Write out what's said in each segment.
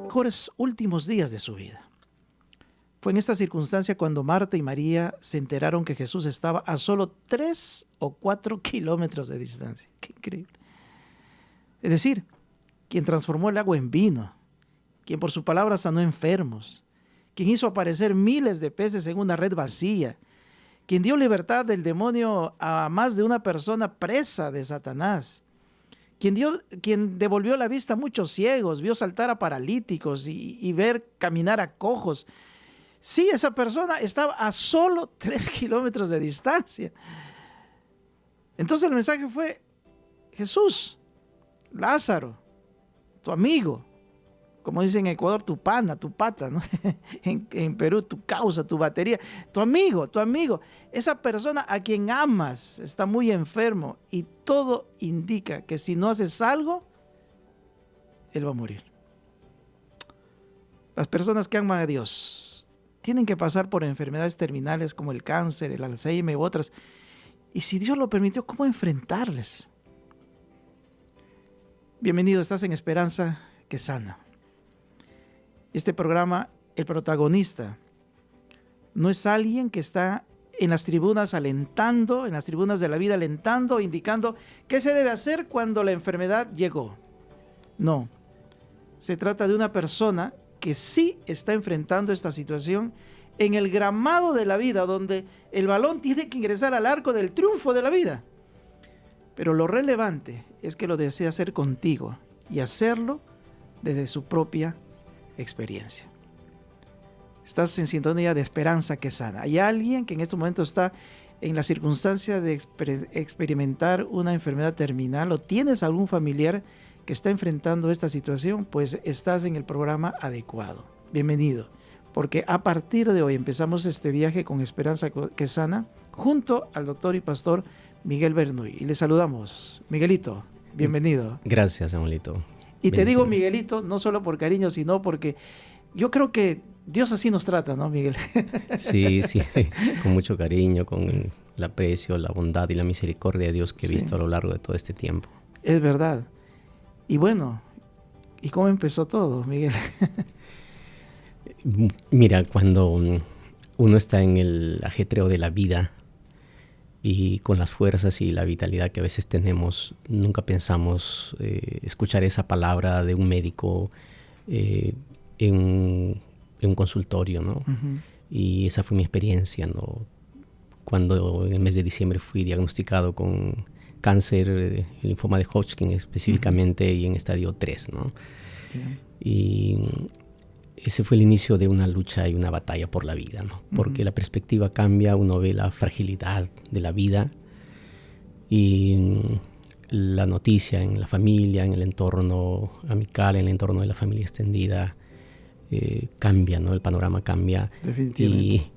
mejores últimos días de su vida. Fue en esta circunstancia cuando Marta y María se enteraron que Jesús estaba a solo 3 o 4 kilómetros de distancia. ¡Qué increíble! Es decir, quien transformó el agua en vino, quien por su palabra sanó enfermos, quien hizo aparecer miles de peces en una red vacía, quien dio libertad del demonio a más de una persona presa de Satanás, quien devolvió la vista a muchos ciegos, vio saltar a paralíticos y ver caminar a cojos. Sí, esa persona estaba a solo 3 kilómetros de distancia. Entonces el mensaje fue: Jesús, Lázaro, tu amigo, como dicen en Ecuador, tu pana, tu pata, ¿no? en Perú, tu causa, tu batería, tu amigo, esa persona a quien amas está muy enfermo y todo indica que si no haces algo, él va a morir. Las personas que aman a Dios tienen que pasar por enfermedades terminales como el cáncer, el Alzheimer u otras. Y si Dios lo permitió, ¿cómo enfrentarles? Bienvenido, estás en Esperanza que Sana. Este programa, el protagonista no es alguien que está en las tribunas alentando, en las tribunas de la vida alentando, indicando qué se debe hacer cuando la enfermedad llegó. No, se trata de una persona que sí está enfrentando esta situación en el gramado de la vida, donde el balón tiene que ingresar al arco del triunfo de la vida. Pero lo relevante es que lo desea hacer contigo y hacerlo desde su propia experiencia. Estás en sintonía de Esperanza que Sana. Hay alguien que en este momento está en la circunstancia de experimentar una enfermedad terminal, o tienes algún familiar que está enfrentando esta situación, pues estás en el programa adecuado. Bienvenido, porque a partir de hoy empezamos este viaje con Esperanza que Sana junto al doctor y pastor Miguel Bernuy. Y le saludamos. Miguelito, bienvenido. Gracias, Samuelito. Y te digo Miguelito, no solo por cariño, sino porque yo creo que Dios así nos trata, ¿no, Miguel? Sí, con mucho cariño, con el aprecio, la bondad y la misericordia de Dios que he visto a lo largo de todo este tiempo. Es verdad. Y bueno, ¿y cómo empezó todo, Miguel? Mira, cuando uno está en el ajetreo de la vida y con las fuerzas y la vitalidad que a veces tenemos, nunca pensamos escuchar esa palabra de un médico en un consultorio, ¿no? Uh-huh. Y esa fue mi experiencia, ¿no? Cuando en el mes de diciembre fui diagnosticado con cáncer, el linfoma de Hodgkin específicamente, uh-huh, y en estadio 3, ¿no? Yeah. Y ese fue el inicio de una lucha y una batalla por la vida, ¿no? Porque, uh-huh, la perspectiva cambia, uno ve la fragilidad de la vida y la noticia en la familia, en el entorno amical, en el entorno de la familia extendida, cambia, ¿no? El panorama cambia. Definitivamente.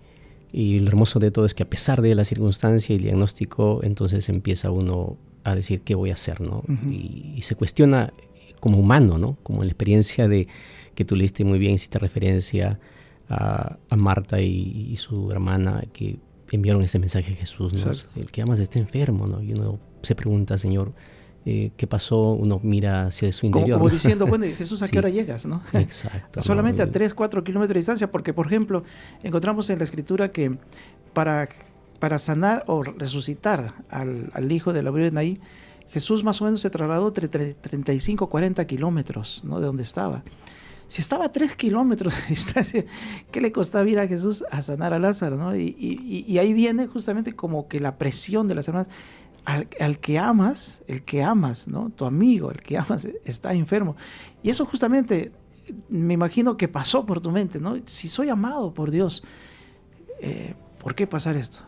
Y lo hermoso de todo es que a pesar de la circunstancia y el diagnóstico, entonces empieza uno a decir qué voy a hacer, ¿no? Uh-huh. Y se cuestiona como humano, ¿no? Como la experiencia de que tú leíste muy bien, hiciste referencia a Marta y su hermana que enviaron ese mensaje a Jesús, ¿no? El que amas está enfermo, ¿no? Y uno se pregunta, Señor, ¿qué pasó? Uno mira hacia su interior. Como diciendo, bueno, Jesús, ¿a qué hora llegas, no? Exacto. Solamente a 3, 4 kilómetros de distancia, porque, por ejemplo, encontramos en la Escritura que para sanar o resucitar al hijo de la viuda de Naín, Jesús más o menos se trasladó entre 35 y 40 kilómetros, ¿no? De donde estaba. Si estaba a 3 kilómetros de distancia, ¿qué le costaba ir a Jesús a sanar a Lázaro, ¿no? Y ahí viene justamente como que la presión de las hermanas. Al que amas, el que amas, ¿no? Tu amigo, el que amas está enfermo. Y eso justamente me imagino que pasó por tu mente, ¿no? Si soy amado por Dios, ¿por qué pasar esto?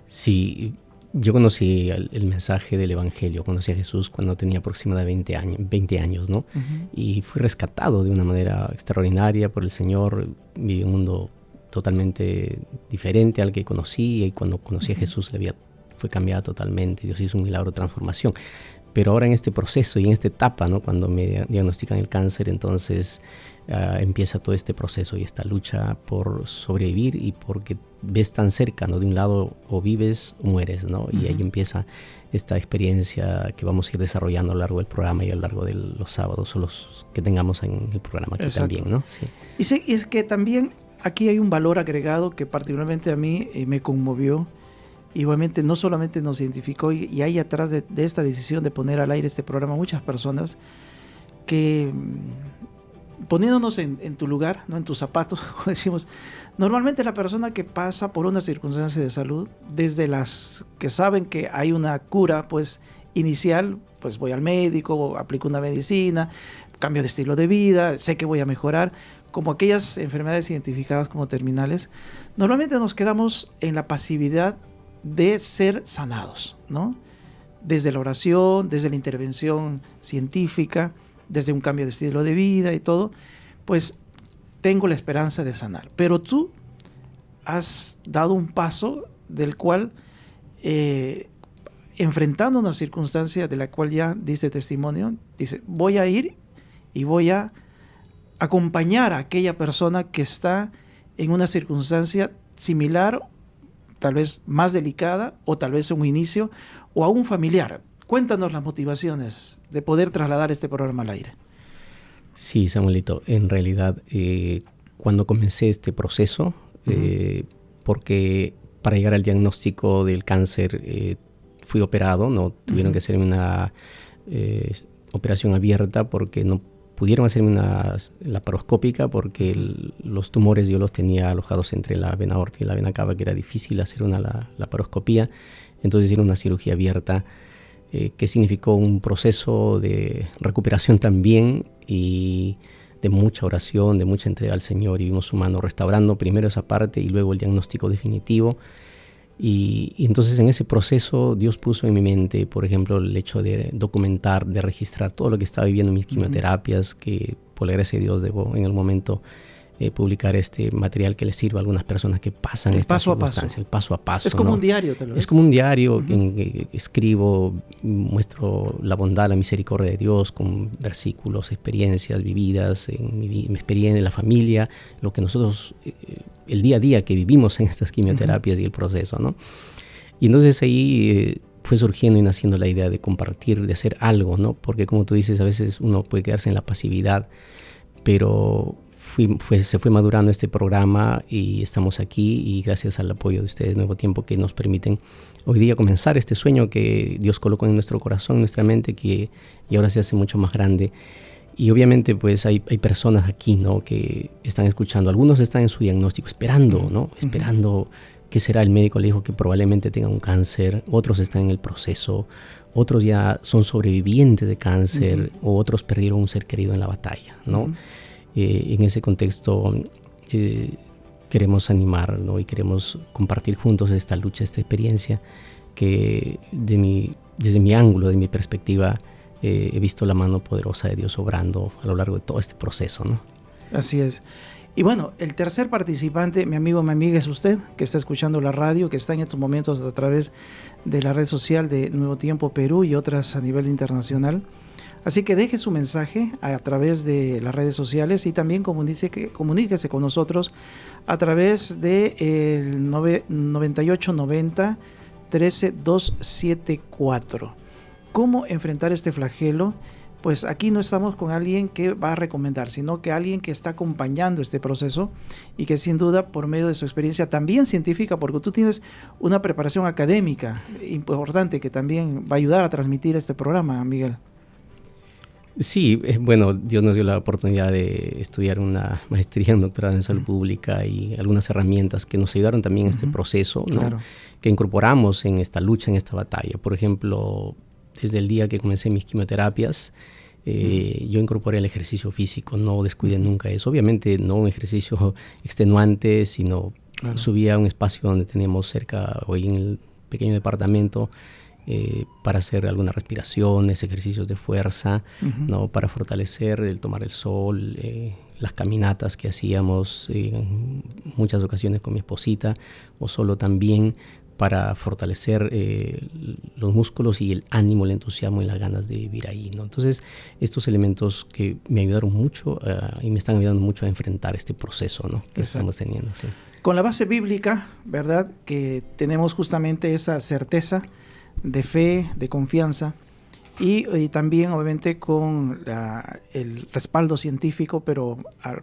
Sí, yo conocí el mensaje del Evangelio, conocí a Jesús cuando tenía aproximadamente 20 años, ¿no? Uh-huh. Y fui rescatado de una manera extraordinaria por el Señor. Viví un mundo totalmente diferente al que conocí, y cuando conocí, uh-huh, a Jesús, la vida fue cambiada totalmente. Dios hizo un milagro de transformación. Pero ahora en este proceso y en esta etapa, ¿no? Cuando me diagnostican el cáncer, entonces empieza todo este proceso y esta lucha por sobrevivir y porque ves tan cerca, ¿no? De un lado o vives o mueres, ¿no? Y ahí empieza esta experiencia que vamos a ir desarrollando a lo largo del programa y a lo largo de los sábados o los que tengamos en el programa aquí. Exacto. También, ¿no? Sí. Y es que también aquí hay un valor agregado que particularmente a mí me conmovió. Igualmente no solamente nos identificó y hay atrás de esta decisión de poner al aire este programa muchas personas que, poniéndonos en tu lugar, ¿no? En tus zapatos, como decimos, normalmente la persona que pasa por una circunstancia de salud, desde las que saben que hay una cura pues inicial, pues voy al médico, aplico una medicina, cambio de estilo de vida, sé que voy a mejorar, como aquellas enfermedades identificadas como terminales, normalmente nos quedamos en la pasividad de ser sanados, ¿no? Desde la oración, desde la intervención científica, desde un cambio de estilo de vida y todo, pues tengo la esperanza de sanar. Pero tú has dado un paso del cual, enfrentando una circunstancia de la cual ya diste testimonio, dice, voy a ir y voy a acompañar a aquella persona que está en una circunstancia similar, tal vez más delicada, o tal vez un inicio, o a un familiar. Cuéntanos las motivaciones de poder trasladar este programa al aire. Sí, Samuelito, en realidad cuando comencé este proceso, porque para llegar al diagnóstico del cáncer fui operado, no tuvieron que hacerme una operación abierta porque no pudieron hacerme una laparoscópica porque los tumores yo los tenía alojados entre la vena aorta y la vena cava, que era difícil hacer una laparoscopía. Entonces hicieron una cirugía abierta que significó un proceso de recuperación también y de mucha oración, de mucha entrega al Señor, y vimos su mano restaurando primero esa parte y luego el diagnóstico definitivo. Y entonces en ese proceso Dios puso en mi mente, por ejemplo, el hecho de documentar, de registrar todo lo que estaba viviendo en mis quimioterapias, que por la gracia de Dios debo en el momento publicar este material que les sirva a algunas personas que pasan esta circunstancia, el paso a paso. Es como, ¿no? Un diario, te lo es como un diario en que escribo, muestro la bondad, la misericordia de Dios con versículos, experiencias vividas en mi experiencia, en la familia, lo que nosotros, el día a día que vivimos en estas quimioterapias y el proceso, ¿no? Y entonces ahí fue surgiendo y naciendo la idea de compartir, de hacer algo, ¿no? Porque como tú dices, a veces uno puede quedarse en la pasividad, pero se fue madurando este programa y estamos aquí, y gracias al apoyo de ustedes, Nuevo Tiempo, que nos permiten hoy día comenzar este sueño que Dios colocó en nuestro corazón, en nuestra mente, y ahora se hace mucho más grande. Y obviamente pues hay personas aquí, ¿no? Que están escuchando. Algunos están en su diagnóstico esperando, ¿no? Esperando qué será. El médico le dijo que probablemente tenga un cáncer. Otros están en el proceso. Otros ya son sobrevivientes de cáncer, o otros perdieron un ser querido en la batalla, ¿no? En ese contexto queremos animar, ¿no? Y queremos compartir juntos esta lucha, esta experiencia que desde mi ángulo, de mi perspectiva, he visto la mano poderosa de Dios obrando a lo largo de todo este proceso, ¿no? Así es. Y bueno, el tercer participante, mi amigo, mi amiga, es usted, que está escuchando la radio, que está en estos momentos a través de la red social de Nuevo Tiempo Perú y otras a nivel internacional. Así que deje su mensaje a través de las redes sociales y también comuníquese con nosotros a través de el 9890 13274. ¿Cómo enfrentar este flagelo? Pues aquí no estamos con alguien que va a recomendar, sino que alguien que está acompañando este proceso y que sin duda, por medio de su experiencia también científica, porque tú tienes una preparación académica importante que también va a ayudar a transmitir este programa, Miguel. Sí, bueno, Dios nos dio la oportunidad de estudiar una maestría en doctorado en salud pública y algunas herramientas que nos ayudaron también en este proceso, ¿no? Claro. Que incorporamos en esta lucha, en esta batalla. Por ejemplo, desde el día que comencé mis quimioterapias, yo incorporé el ejercicio físico, no descuidé nunca eso. Obviamente no un ejercicio extenuante, sino subí a un espacio donde tenemos cerca, hoy en el pequeño departamento, para hacer algunas respiraciones, ejercicios de fuerza, ¿no? Para fortalecer el tomar el sol, las caminatas que hacíamos en muchas ocasiones con mi esposita, o solo también para fortalecer los músculos y el ánimo, el entusiasmo y las ganas de vivir ahí, ¿no? Entonces, estos elementos que me ayudaron mucho y me están ayudando mucho a enfrentar este proceso, ¿no?, que estamos teniendo. Sí. Con la base bíblica, ¿verdad?, que tenemos justamente esa certeza de fe, de confianza, y también obviamente con el respaldo científico, pero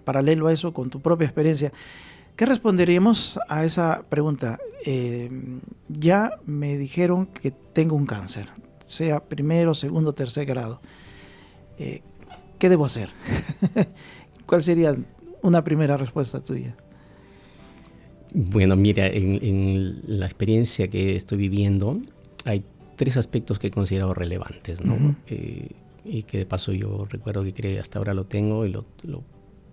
paralelo a eso, con tu propia experiencia. ¿Qué responderíamos a esa pregunta? Ya me dijeron que tengo un cáncer, sea primero, segundo, tercer grado. ¿Qué debo hacer? ¿Cuál sería una primera respuesta tuya? Bueno, mira, en la experiencia que estoy viviendo hay 3 aspectos que he considerado relevantes, ¿no? Uh-huh. Y que de paso yo recuerdo que hasta ahora lo tengo y lo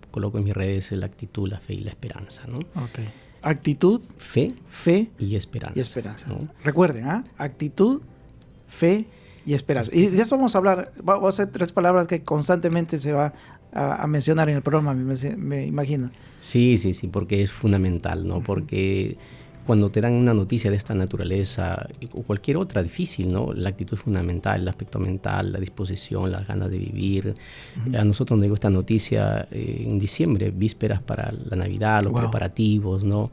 coloco en mis redes: la actitud, la fe y la esperanza, ¿no? Okay. Actitud, fe y esperanza. ¿no? Recuerden, actitud, fe y esperanza. Y de eso vamos a hablar. Vamos a hacer 3 palabras que constantemente se va a mencionar en el programa, me imagino. Sí, porque es fundamental, ¿no? Uh-huh. Porque cuando te dan una noticia de esta naturaleza o cualquier otra difícil, ¿no?, la actitud es fundamental, el aspecto mental, la disposición, las ganas de vivir. Uh-huh. A nosotros nos llegó esta noticia en diciembre, vísperas para la Navidad, los preparativos, ¿no?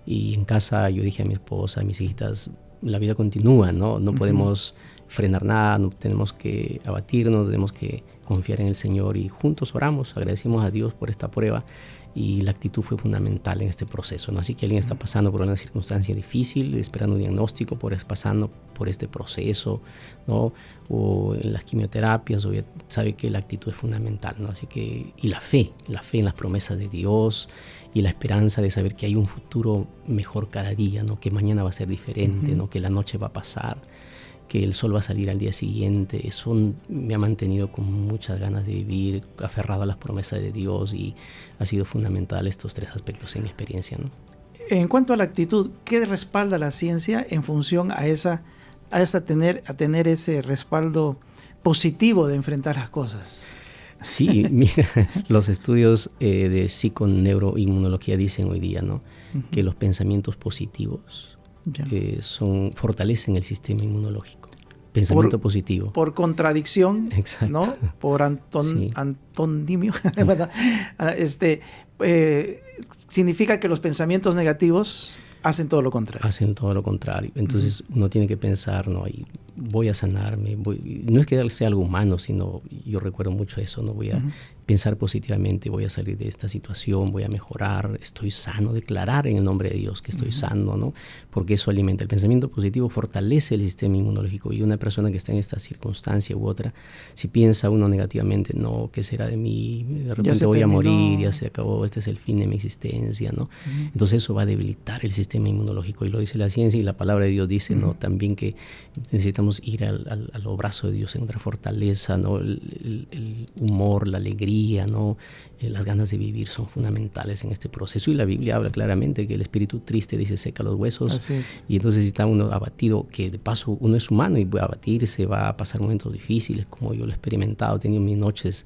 Y en casa yo dije a mi esposa, a mis hijitas, la vida continúa, ¿no? No podemos frenar nada, no tenemos que abatirnos, tenemos que confiar en el Señor, y juntos oramos, agradecimos a Dios por esta prueba. Y la actitud fue fundamental en este proceso, ¿no? Así que alguien está pasando por una circunstancia difícil, esperando un diagnóstico, pasando por este proceso, ¿no?, o en las quimioterapias, sabe que la actitud es fundamental, ¿no? Así que, y la fe en las promesas de Dios, y la esperanza de saber que hay un futuro mejor cada día, ¿no?, que mañana va a ser diferente, uh-huh, ¿no?, que la noche va a pasar, que el sol va a salir al día siguiente. Eso me ha mantenido con muchas ganas de vivir, aferrado a las promesas de Dios, y ha sido fundamental estos 3 aspectos en mi experiencia, ¿no? En cuanto a la actitud, ¿qué respalda la ciencia en función a tener ese respaldo positivo de enfrentar las cosas? Sí, mira, los estudios de psiconeuroinmunología dicen hoy día, ¿no?, uh-huh, que los pensamientos positivos fortalecen el sistema inmunológico. Pensamiento positivo. Por contradicción, exacto, ¿no? Por antonimio. Significa que los pensamientos negativos hacen todo lo contrario. Entonces uno tiene que pensar, ¿no?, voy a sanarme. No es que sea algo humano, sino yo recuerdo mucho eso, ¿no? Voy a pensar positivamente, voy a salir de esta situación, voy a mejorar, estoy sano, declarar en el nombre de Dios que estoy sano, ¿no? Porque eso alimenta. El pensamiento positivo fortalece el sistema inmunológico, y una persona que está en esta circunstancia u otra, si piensa uno negativamente, no, ¿qué será de mí? De repente voy a morir, ya se acabó, este es el fin de mi existencia, ¿no? Entonces eso va a debilitar el sistema inmunológico, y lo dice la ciencia, y la palabra de Dios dice, ¿no?, también que necesitamos ir al brazo de Dios en otra fortaleza, ¿no? El humor, la alegría, ¿no?, las ganas de vivir son fundamentales en este proceso, y la Biblia habla claramente que el espíritu triste, dice, seca los huesos. Y entonces si está uno abatido, que de paso uno es humano y va a abatirse, va a pasar momentos difíciles, como yo lo he experimentado, he tenido mis noches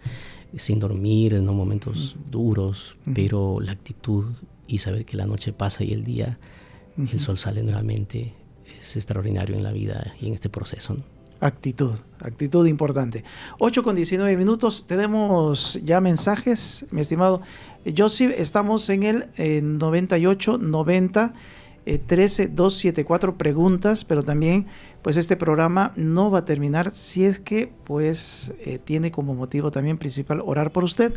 sin dormir, ¿no?, momentos duros, pero la actitud y saber que la noche pasa y el día, el sol sale nuevamente, es extraordinario en la vida y en este proceso, ¿no? Actitud importante. 8:19. Tenemos ya mensajes, mi estimado Joseph. Estamos en el 98 90 13 274 preguntas, pero también pues este programa no va a terminar si es que pues tiene como motivo también principal orar por usted.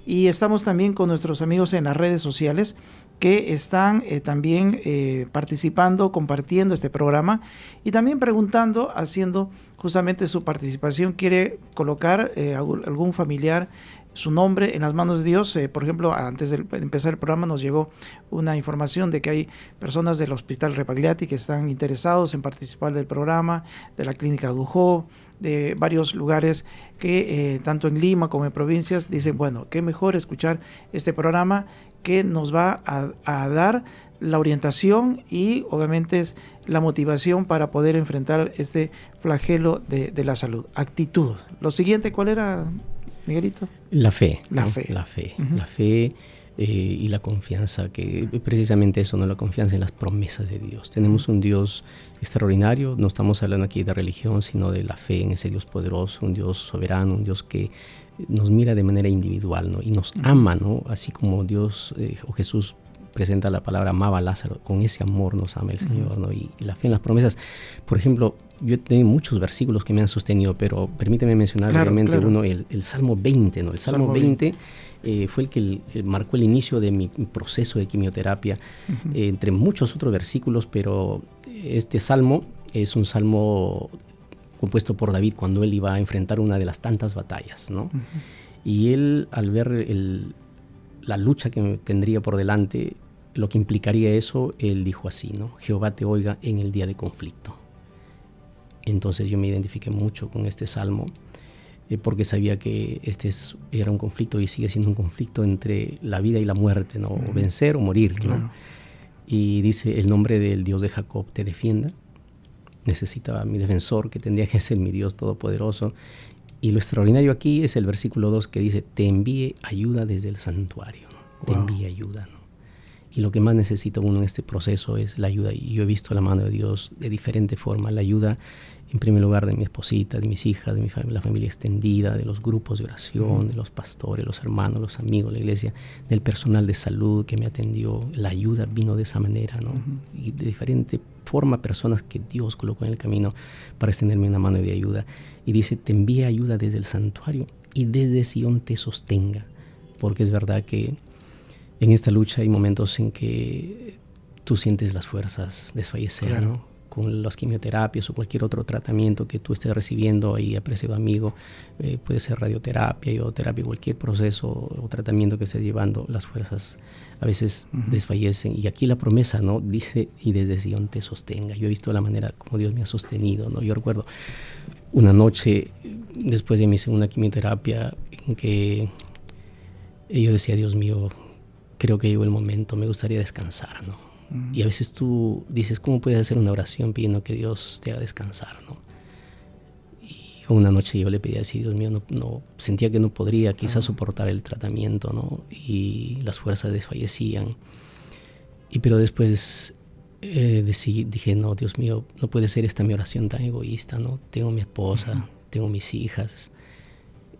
Y estamos también con nuestros amigos en las redes sociales que están también participando, compartiendo este programa y también preguntando, haciendo justamente su participación. Quiere colocar algún familiar, su nombre en las manos de Dios. Por ejemplo, antes de empezar el programa nos llegó una información de que hay personas del Hospital Repagliati que están interesados en participar del programa, de la Clínica Dujó, de varios lugares que tanto en Lima como en provincias dicen, bueno, qué mejor escuchar este programa que nos va a dar la orientación y obviamente es la motivación para poder enfrentar este flagelo de la salud. Actitud. Lo siguiente, ¿cuál era? Miguelito? La fe. La ¿no? fe. La fe. Uh-huh. La fe y la confianza, que precisamente eso, ¿no? La confianza en las promesas de Dios. Tenemos un Dios extraordinario, no estamos hablando aquí de religión, sino de la fe en ese Dios poderoso, un Dios soberano, un Dios que nos mira de manera individual, ¿no? Y nos ama, ¿no? Así como Dios o Jesús presenta la palabra amaba a Lázaro, con ese amor nos ama el Señor, ¿no? Y la fe en las promesas. Por ejemplo, yo tengo muchos versículos que me han sostenido, pero permíteme mencionar brevemente uno, el Salmo 20, ¿no? El Salmo 20 fue el que marcó el inicio de mi proceso de quimioterapia, entre muchos otros versículos, pero este salmo es un salmo compuesto por David cuando él iba a enfrentar una de las tantas batallas, ¿no? Y él, al ver la lucha que tendría por delante, lo que implicaría eso, él dijo así, ¿no? Jehová te oiga en el día de conflicto. Entonces yo me identifiqué mucho con este salmo, porque sabía que era un conflicto y sigue siendo un conflicto entre la vida y la muerte, ¿no? O vencer o morir, ¿no? Claro. Y dice, el nombre del Dios de Jacob te defienda. Necesitaba a mi defensor, que tendría que ser mi Dios todopoderoso. Y lo extraordinario aquí es el versículo 2 que dice, te envíe ayuda desde el santuario, ¿no? Te envíe ayuda, ¿no? Y lo que más necesita uno en este proceso es la ayuda. Y yo he visto la mano de Dios de diferente forma. La ayuda, en primer lugar, de mi esposita, de mis hijas, de la familia extendida, de los grupos de oración, de los pastores, los hermanos, los amigos, la iglesia, del personal de salud que me atendió. La ayuda vino de esa manera, ¿no? Y de diferente forma, personas que Dios colocó en el camino para extenderme una mano de ayuda. Y dice, te envía ayuda desde el santuario y desde Sion te sostenga. Porque es verdad que en esta lucha hay momentos en que tú sientes las fuerzas desfallecer, claro, ¿no? Con las quimioterapias o cualquier otro tratamiento que tú estés recibiendo ahí, apreciado amigo, puede ser radioterapia, iodoterapia, cualquier proceso o tratamiento que estés llevando, las fuerzas a veces desfallecen. Y aquí la promesa, ¿no? Dice, y desde Sion te sostenga. Yo he visto la manera como Dios me ha sostenido, ¿no? Yo recuerdo una noche después de mi segunda quimioterapia en que yo decía, Dios mío, creo que llegó el momento, me gustaría descansar, ¿no? Y a veces tú dices, ¿cómo puedes hacer una oración pidiendo que Dios te haga descansar, ¿no? Y una noche yo le pedí así, Dios mío, no sentía que no podría quizás soportar el tratamiento, ¿no? Y las fuerzas desfallecían. Pero después dije, no, Dios mío, no puede ser esta mi oración tan egoísta, ¿no? Tengo mi esposa, tengo mis hijas.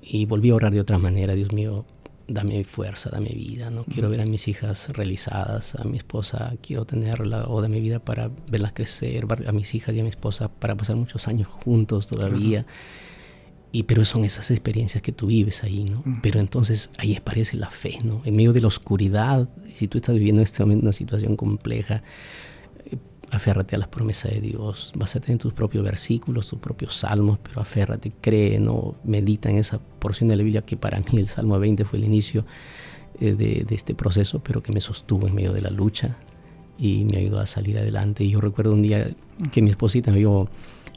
Y volví a orar de otra manera, Dios mío, dame fuerza, dame vida, ¿no? Quiero ver a mis hijas realizadas, a mi esposa quiero tenerla, o dame vida para verlas crecer, a mis hijas y a mi esposa para pasar muchos años juntos todavía. Pero son esas experiencias que tú vives ahí, ¿no? Pero entonces ahí aparece la fe, ¿no? En medio de la oscuridad, si tú estás viviendo en este momento una situación compleja, aférrate a las promesas de Dios. Vas a tener tus propios versículos, tus propios salmos, pero aférrate, cree, ¿no? Medita en esa porción de la Biblia que para mí el Salmo 20 fue el inicio de este proceso, pero que me sostuvo en medio de la lucha y me ayudó a salir adelante. Y yo recuerdo un día que mi esposita me vio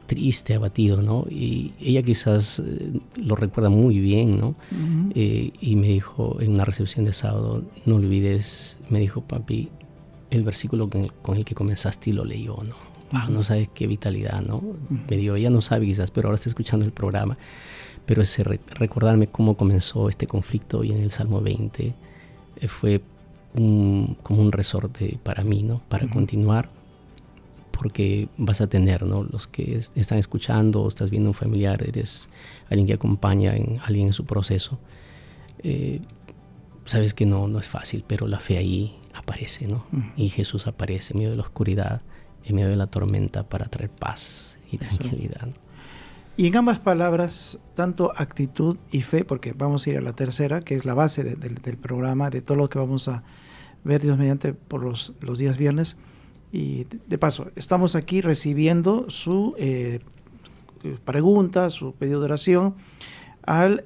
triste, abatido, ¿no? Y ella quizás lo recuerda muy bien, ¿no? Y me dijo en una recepción de sábado, no olvides, me dijo, papi, el versículo con el que comenzaste y lo leyó, ¿no? No sabes qué vitalidad, ¿no? Me dijo, ella no sabe quizás, pero ahora está escuchando el programa. Pero ese recordarme cómo comenzó este conflicto y en el Salmo 20 fue como un resorte para mí, ¿no? Para continuar, porque vas a tener, ¿no? Los que están escuchando o estás viendo un familiar, eres alguien que acompaña a alguien en su proceso. Sabes que no es fácil, pero la fe ahí aparece, ¿no? Y Jesús aparece en medio de la oscuridad, en medio de la tormenta para traer paz y tranquilidad, ¿no? Y en ambas palabras, tanto actitud y fe, porque vamos a ir a la tercera, que es la base del programa, de todo lo que vamos a ver, Dios mediante, por los días viernes. Y de paso, estamos aquí recibiendo su pregunta, su pedido de oración al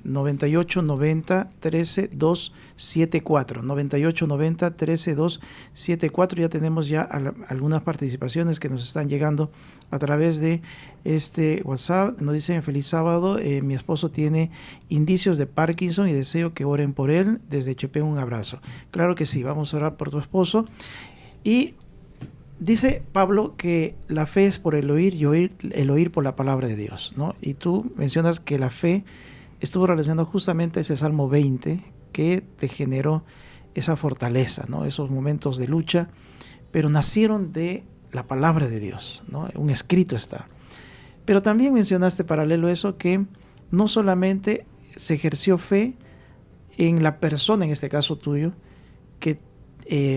98 90 13 274. 98 90 13 274. Ya tenemos ya algunas participaciones que nos están llegando a través de este WhatsApp. Nos dicen: feliz sábado, mi esposo tiene indicios de Parkinson y deseo que oren por él. Desde Chepe, un abrazo. Claro que sí, vamos a orar por tu esposo. Y dice Pablo que la fe es por el oír y el oír por la palabra de Dios, ¿no? Y tú mencionas que la fe estuvo relacionado justamente a ese Salmo 20 que te generó esa fortaleza, ¿no? Esos momentos de lucha, pero nacieron de la palabra de Dios, ¿no? Un escrito está. Pero también mencionaste paralelo a eso que no solamente se ejerció fe en la persona, en este caso tuyo, que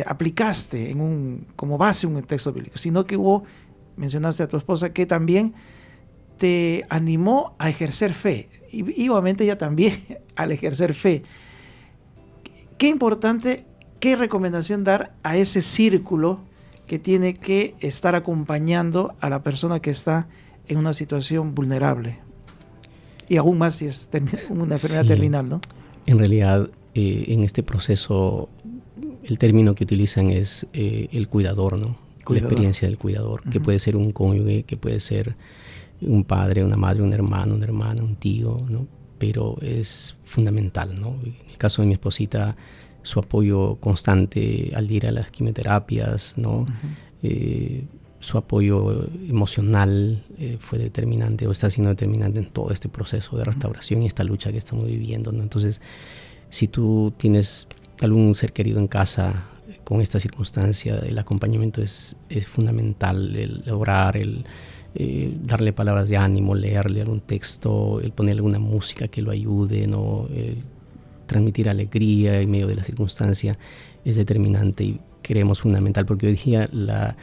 aplicaste como base un texto bíblico, sino que mencionaste a tu esposa que también te animó a ejercer fe, y obviamente ella también al ejercer fe. Qué importante, qué recomendación dar a ese círculo que tiene que estar acompañando a la persona que está en una situación vulnerable, y aún más si es una enfermedad terminal, ¿no? En realidad, en este proceso, el término que utilizan es el cuidador, ¿no? La experiencia del cuidador, que puede ser un cónyuge, que puede ser un padre, una madre, un hermano, una hermana, un tío, ¿no? Pero es fundamental, ¿no? En el caso de mi esposita, su apoyo constante al ir a las quimioterapias, ¿no? Su apoyo emocional fue determinante o está siendo determinante en todo este proceso de restauración y esta lucha que estamos viviendo, ¿no? Entonces, si tú tienes algún ser querido en casa con esta circunstancia, el acompañamiento es fundamental, el orar, darle palabras de ánimo, leerle algún texto, el ponerle alguna música que lo ayude, ¿no? Transmitir alegría en medio de la circunstancia es determinante y creemos fundamental, porque hoy día la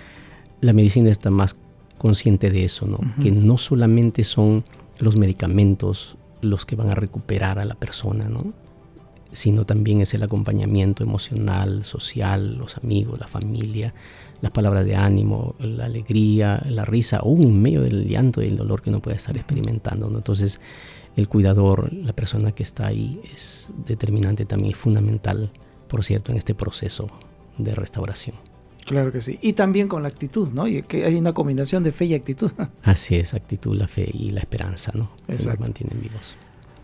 medicina está más consciente de eso, ¿no? Que no solamente son los medicamentos los que van a recuperar a la persona, ¿no? Sino también es el acompañamiento emocional, social, los amigos, la familia, las palabras de ánimo, la alegría, la risa, aún en medio del llanto y el dolor que uno puede estar experimentando, ¿no? Entonces, el cuidador, la persona que está ahí, es determinante también y fundamental, por cierto, en este proceso de restauración. Claro que sí. Y también con la actitud, ¿no? Y que hay una combinación de fe y actitud. Así es, actitud, la fe y la esperanza, ¿no? Exacto. Que nos mantienen vivos.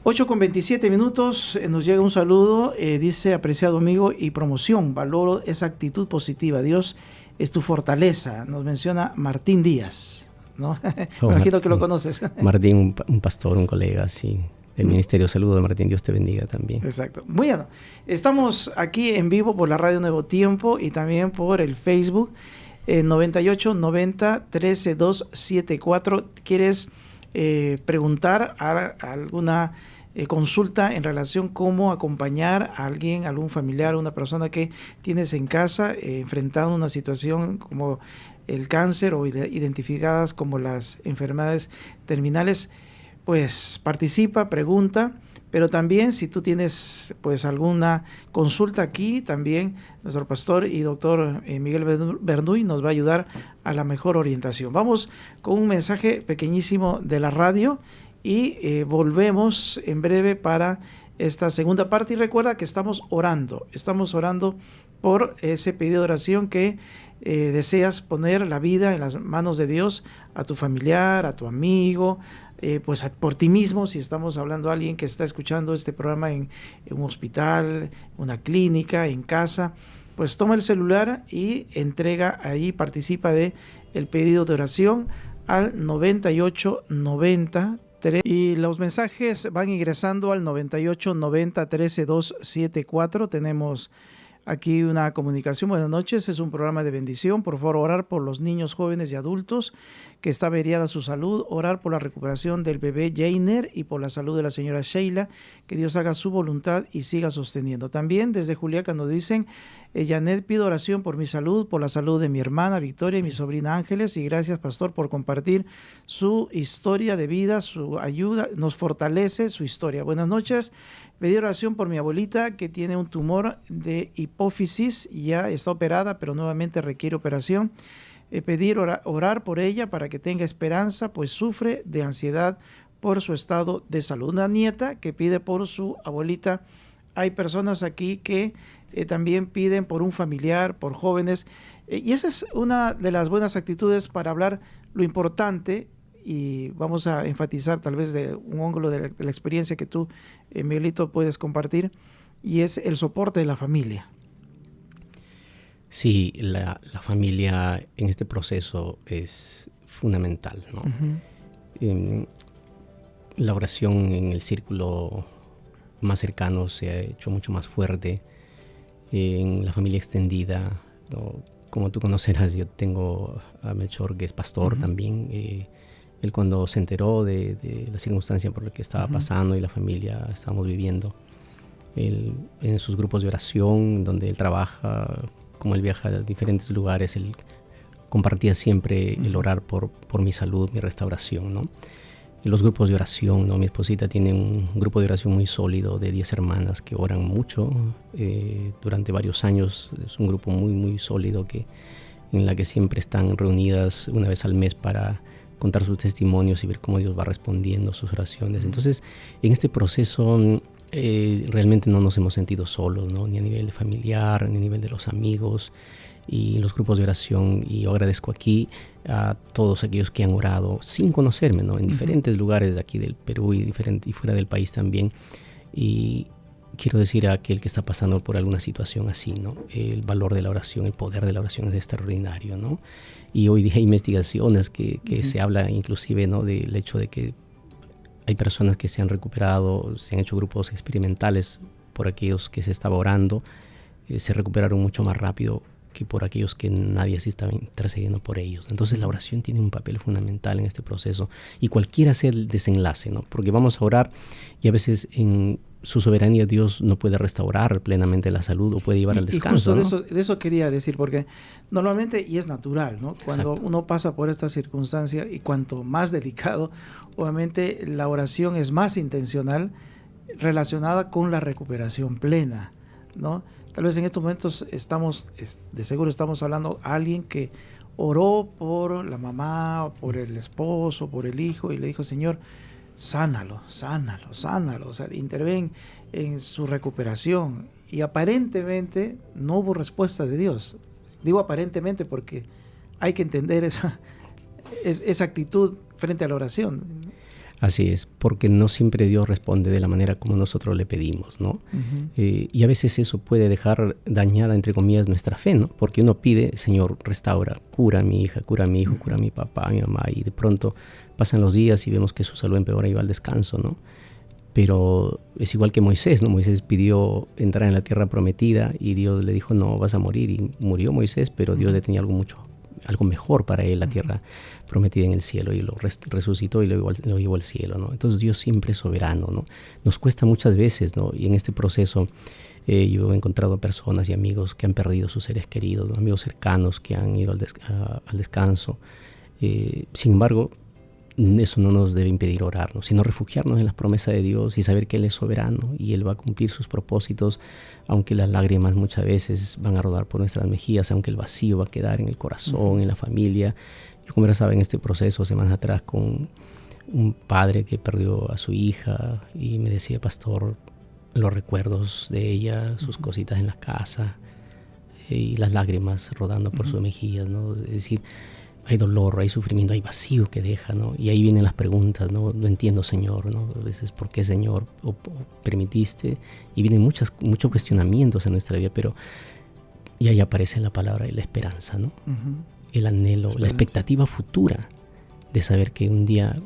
8:27, nos llega un saludo, dice: apreciado amigo y promoción, valoro esa actitud positiva, Dios es tu fortaleza, nos menciona Martín Díaz, ¿no? Me imagino que lo conoces. Martín, un pastor, un colega, sí, del Ministerio de Salud de Martín, Dios te bendiga también. Exacto. Bueno, estamos aquí en vivo por la Radio Nuevo Tiempo y también por el Facebook, 98 90 13 274. ¿Quieres preguntar alguna consulta en relación cómo acompañar a alguien, algún familiar, una persona que tienes en casa enfrentando una situación como el cáncer o identificadas como las enfermedades terminales? Pues participa, pregunta, pero también si tú tienes pues alguna consulta aquí, también nuestro pastor y doctor Miguel Bernuy nos va a ayudar a la mejor orientación. Vamos con un mensaje pequeñísimo de la radio y volvemos en breve para esta segunda parte. Y recuerda que estamos orando por ese pedido de oración que deseas poner la vida en las manos de Dios, a tu familiar, a tu amigo, pues por ti mismo, si estamos hablando de alguien que está escuchando este programa en un hospital, una clínica, en casa, pues toma el celular y entrega ahí, participa de el pedido de oración al 98 90 3, y los mensajes van ingresando al 98 90 13 274. Tenemos aquí una comunicación. Buenas noches, es un programa de bendición. Por favor, orar por los niños, jóvenes y adultos que está averiada su salud, orar por la recuperación del bebé Jainer y por la salud de la señora Sheila, que Dios haga su voluntad y siga sosteniendo. También desde Juliaca nos dicen: Janet, pido oración por mi salud, por la salud de mi hermana Victoria y mi sobrina Ángeles, y gracias, pastor, por compartir su historia de vida, su ayuda, nos fortalece su historia. Buenas noches, pedí oración por mi abuelita que tiene un tumor de hipófisis, ya está operada, pero nuevamente requiere operación. Pedir orar por ella para que tenga esperanza, pues sufre de ansiedad por su estado de salud. Una nieta que pide por su abuelita. Hay personas aquí que también piden por un familiar, por jóvenes, y esa es una de las buenas actitudes para hablar lo importante, y vamos a enfatizar tal vez de un ángulo de la experiencia que tú, Miguelito, puedes compartir, y es el soporte de la familia. Sí, la familia en este proceso es fundamental, ¿no? la oración en el círculo más cercano se ha hecho mucho más fuerte, en la familia extendida, ¿no? Como tú conocerás, yo tengo a Melchor, que es pastor también. Él, cuando se enteró de la circunstancia por la que estaba pasando y la familia estábamos viviendo, él, en sus grupos de oración, donde él trabaja, como él viaja a diferentes lugares, él compartía siempre el orar por mi salud, mi restauración, ¿no? Los grupos de oración, ¿no? Mi esposita tiene un grupo de oración muy sólido de 10 hermanas que oran mucho durante varios años. Es un grupo muy, muy sólido en la que siempre están reunidas una vez al mes para contar sus testimonios y ver cómo Dios va respondiendo sus oraciones. Entonces, en este proceso realmente no nos hemos sentido solos, ¿no? Ni a nivel familiar, ni a nivel de los amigos y los grupos de oración. Y yo agradezco aquí a todos aquellos que han orado sin conocerme, ¿no? En diferentes lugares de aquí del Perú y fuera del país también. Y quiero decir a aquel que está pasando por alguna situación así, ¿no? El valor de la oración, el poder de la oración es extraordinario, ¿no? Y hoy día hay investigaciones que se habla inclusive, ¿no? Del hecho de que hay personas que se han recuperado, se han hecho grupos experimentales por aquellos que se estaba orando, se recuperaron mucho más rápido que por aquellos que nadie así estaba intercediendo por ellos. Entonces la oración tiene un papel fundamental en este proceso, y cualquiera sea el desenlace, ¿no? Porque vamos a orar y a veces en su soberanía Dios no puede restaurar plenamente la salud o puede llevar al descanso, y justo ¿no? de eso quería decir, porque normalmente, y es natural, ¿no? Cuando Exacto. uno pasa por esta circunstancia, y cuanto más delicado, obviamente la oración es más intencional, relacionada con la recuperación plena, ¿no? Tal vez en estos momentos de seguro estamos hablando a alguien que oró por la mamá, por el esposo, por el hijo, y le dijo: Señor, sánalo, sánalo, sánalo, o sea, interven en su recuperación. Y aparentemente no hubo respuesta de Dios. Digo aparentemente porque hay que entender esa actitud frente a la oración. Así es, porque no siempre Dios responde de la manera como nosotros le pedimos, ¿no? Y a veces eso puede dejar dañada, entre comillas, nuestra fe, ¿no? Porque uno pide: Señor, restaura, cura a mi hija, cura a mi hijo, cura a mi papá, a mi mamá, y de pronto pasan los días y vemos que su salud empeora y va al descanso, ¿no? Pero es igual que Moisés, ¿no? Moisés pidió entrar en la tierra prometida y Dios le dijo: no, vas a morir. Y murió Moisés, pero Dios le tenía algo mejor para él, la tierra prometida en el cielo, y lo resucitó y lo llevó al cielo, ¿no? Entonces Dios siempre es soberano, ¿no? Nos cuesta muchas veces, ¿no? Y en este proceso yo he encontrado personas y amigos que han perdido sus seres queridos, ¿no? Amigos cercanos que han ido al descanso. Sin embargo, eso no nos debe impedir orar, ¿no? Sino refugiarnos en las promesas de Dios y saber que Él es soberano y Él va a cumplir sus propósitos, aunque las lágrimas muchas veces van a rodar por nuestras mejillas, aunque el vacío va a quedar en el corazón, en la familia. Yo conversaba en este proceso semanas atrás con un padre que perdió a su hija y me decía: pastor, los recuerdos de ella, sus cositas en la casa y las lágrimas rodando por sus mejillas, ¿no? Es decir, hay dolor, hay sufrimiento, hay vacío que deja, ¿no? Y ahí vienen las preguntas, ¿no? No entiendo, Señor, ¿no? A veces, ¿por qué, Señor? O permitiste. Y vienen muchos cuestionamientos en nuestra vida, pero y ahí aparece la palabra y la esperanza, ¿no? El anhelo, la expectativa futura de saber que un día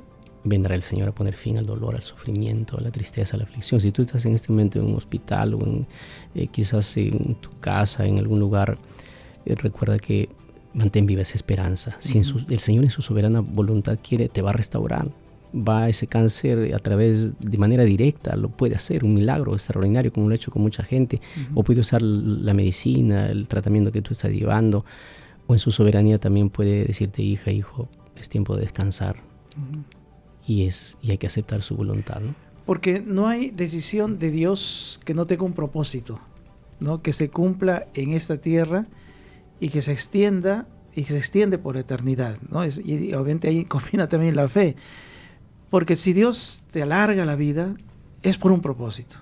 vendrá el Señor a poner fin al dolor, al sufrimiento, a la tristeza, a la aflicción. Si tú estás en este momento en un hospital o quizás en tu casa, en algún lugar, recuerda que mantén viva esa esperanza. Si el Señor en su soberana voluntad quiere, te va a restaurar. Va a ese cáncer de manera directa, lo puede hacer, un milagro extraordinario como lo ha hecho con mucha gente. O puede usar la medicina, el tratamiento que tú estás llevando. O en su soberanía también puede decirte: hija, hijo, es tiempo de descansar. Y hay que aceptar su voluntad, ¿no? Porque no hay decisión de Dios que no tenga un propósito, ¿no? Que se cumpla en esta tierra y que se extiende por eternidad, ¿no? Y obviamente ahí combina también la fe, porque si Dios te alarga la vida es por un propósito.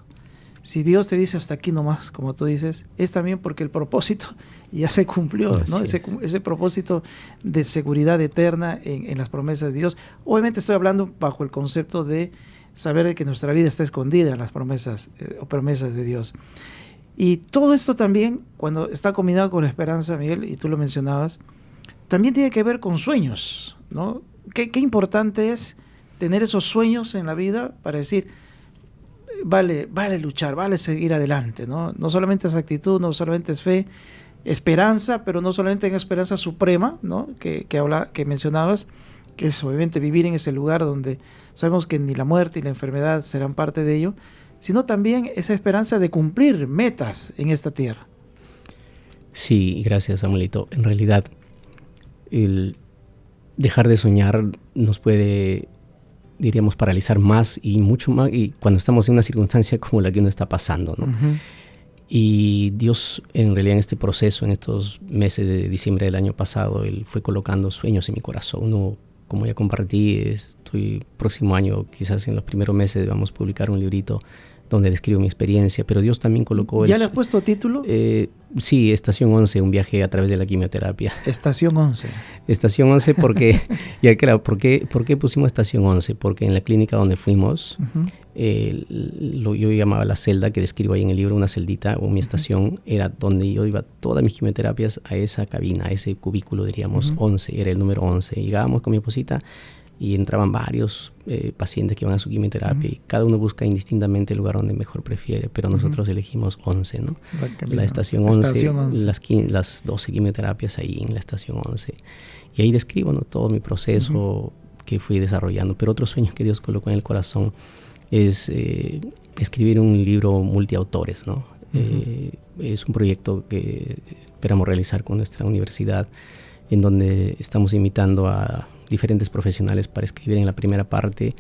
Si Dios te dice hasta aquí nomás, como tú dices, es también porque el propósito ya se cumplió, ¿no? Ese propósito de seguridad eterna en las promesas de Dios. Obviamente estoy hablando bajo el concepto de saber de que nuestra vida está escondida en las promesas o promesas de Dios. Y todo esto también, cuando está combinado con la esperanza, Miguel, y tú lo mencionabas, también tiene que ver con sueños, ¿no? Qué importante es tener esos sueños en la vida para decir, vale luchar, vale seguir adelante, ¿no? No solamente es actitud, no solamente es fe, esperanza, pero no solamente en esperanza suprema, ¿no? Que mencionabas, que es obviamente vivir en ese lugar donde sabemos que ni la muerte ni la enfermedad serán parte de ello, sino también esa esperanza de cumplir metas en esta tierra. Sí, gracias, Samuelito. En realidad, el dejar de soñar nos puede, diríamos, paralizar más y mucho más, y cuando estamos en una circunstancia como la que uno está pasando, ¿no? Uh-huh. Y Dios, en realidad, en este proceso, en estos meses de diciembre del año pasado, Él fue colocando sueños en mi corazón. Uno, como ya compartí, estoy próximo año, quizás en los primeros meses, vamos a publicar un librito donde describo mi experiencia, pero Dios también colocó... ¿Ya le has puesto título? Sí, Estación 11, un viaje a través de la quimioterapia. Estación 11. Estación 11 porque, ya claro, ¿por qué pusimos Estación 11? Porque en la clínica donde fuimos, uh-huh, yo llamaba la celda, que describo ahí en el libro, una celdita o mi estación, uh-huh, era donde yo iba todas mis quimioterapias, a esa cabina, a ese cubículo, diríamos, uh-huh, 11, era el número 11. Llegábamos con mi esposita y entraban varios pacientes que iban a su quimioterapia, uh-huh, y cada uno busca indistintamente el lugar donde mejor prefiere, pero nosotros, uh-huh, elegimos 11, ¿no? La estación 11, las 12 quimioterapias ahí en la estación 11. Y ahí describo, ¿no?, todo mi proceso, uh-huh, que fui desarrollando. Pero otro sueño que Dios colocó en el corazón es escribir un libro multiautores, ¿no? Uh-huh. Es un proyecto que esperamos realizar con nuestra universidad, en donde estamos invitando a diferentes profesionales para escribir en la primera parte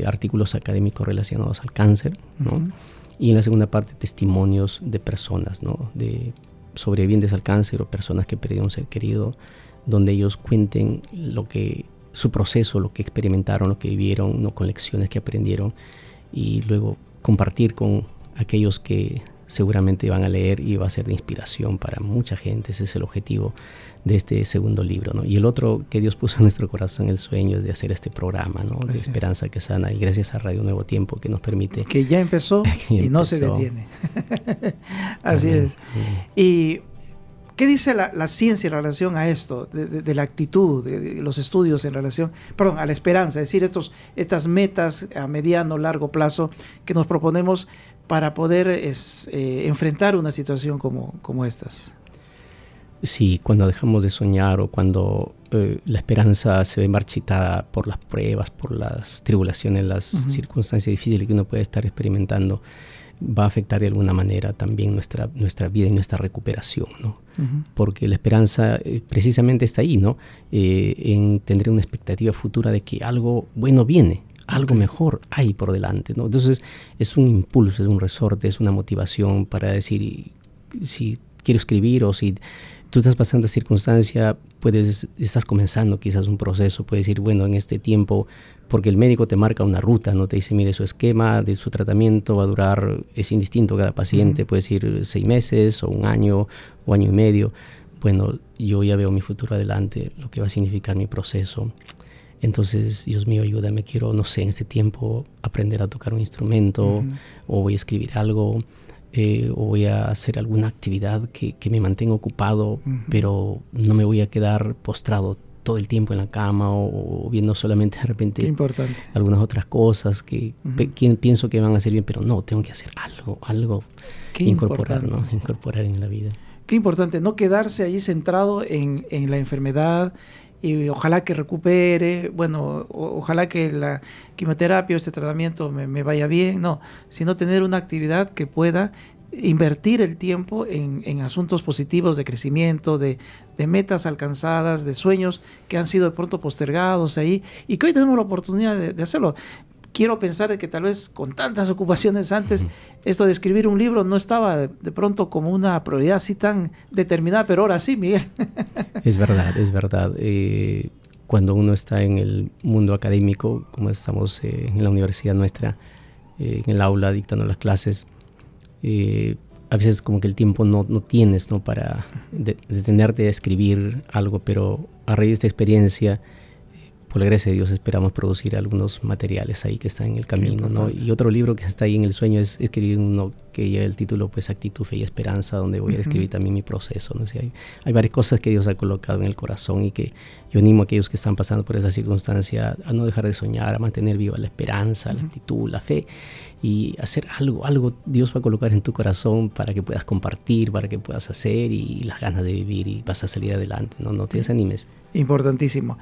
artículos académicos relacionados al cáncer, ¿no? Uh-huh. Y en la segunda parte testimonios de personas, ¿no?, de sobrevivientes al cáncer o personas que perdieron un ser querido, donde ellos cuenten su proceso, lo que experimentaron, lo que vivieron, ¿no?, con lecciones que aprendieron, y luego compartir con aquellos que seguramente van a leer y va a ser de inspiración para mucha gente. Ese es el objetivo de este segundo libro, ¿no? Y el otro que Dios puso en nuestro corazón, el sueño, es de hacer este programa, ¿no?, de Esperanza que Sana, y gracias a Radio Nuevo Tiempo que nos permite... Que ya empezó y no se detiene. Así es. ¿Y qué dice la ciencia en relación a esto, de la actitud, de los estudios en relación, a la esperanza, es decir, estas metas a mediano, largo plazo que nos proponemos para poder enfrentar una situación como estas? Sí, cuando dejamos de soñar o cuando la esperanza se ve marchitada por las pruebas, por las tribulaciones, las uh-huh, circunstancias difíciles que uno puede estar experimentando, va a afectar de alguna manera también nuestra vida y nuestra recuperación, ¿no? Uh-huh. Porque la esperanza precisamente está ahí, ¿no? En tener una expectativa futura de que algo bueno viene, algo mejor hay por delante, ¿no? Entonces es un impulso, es un resorte, es una motivación para decir, si quiero escribir o si tú estás pasando esta circunstancia, estás comenzando quizás un proceso, puedes decir, bueno, en este tiempo, porque el médico te marca una ruta, ¿no? Te dice, mire, su esquema de su tratamiento va a durar, es indistinto cada paciente, uh-huh, puede decir 6 meses o 1 año o año y medio. Bueno, yo ya veo mi futuro adelante, lo que va a significar mi proceso. Entonces, Dios mío, ayúdame, quiero, no sé, en este tiempo aprender a tocar un instrumento, uh-huh, o voy a escribir algo, o voy a hacer alguna actividad que me mantenga ocupado, uh-huh, pero no me voy a quedar postrado todo el tiempo en la cama o viendo solamente de repente algunas otras cosas que uh-huh, pienso que van a ser bien, pero no, tengo que hacer algo incorporar, ¿no? Incorporar en la vida. Qué importante, no quedarse ahí centrado en la enfermedad y ojalá que recupere, bueno, ojalá que la quimioterapia o este tratamiento me vaya bien, no, sino tener una actividad que pueda invertir el tiempo en asuntos positivos de crecimiento, de metas alcanzadas, de sueños que han sido de pronto postergados ahí y que hoy tenemos la oportunidad de hacerlo. Quiero pensar que tal vez con tantas ocupaciones antes, uh-huh, esto de escribir un libro no estaba de pronto como una prioridad así tan determinada, pero ahora sí, Miguel. Es verdad. Cuando uno está en el mundo académico, como estamos en la universidad nuestra, en el aula dictando las clases, a veces como que el tiempo no tienes, ¿no?, para detenerte a escribir algo, pero a raíz de esta experiencia por la gracia de Dios esperamos producir algunos materiales ahí que están en el camino, ¿no? Y otro libro que está ahí en el sueño es escribir uno que lleva el título, pues, Actitud, Fe y Esperanza, donde voy a describir también mi proceso, ¿no? O sea, hay varias cosas que Dios ha colocado en el corazón y que yo animo a aquellos que están pasando por esa circunstancia a no dejar de soñar, a mantener viva la esperanza, la actitud, la fe, y hacer algo Dios va a colocar en tu corazón para que puedas compartir, para que puedas hacer, y las ganas de vivir, y vas a salir adelante, no te desanimes. Importantísimo.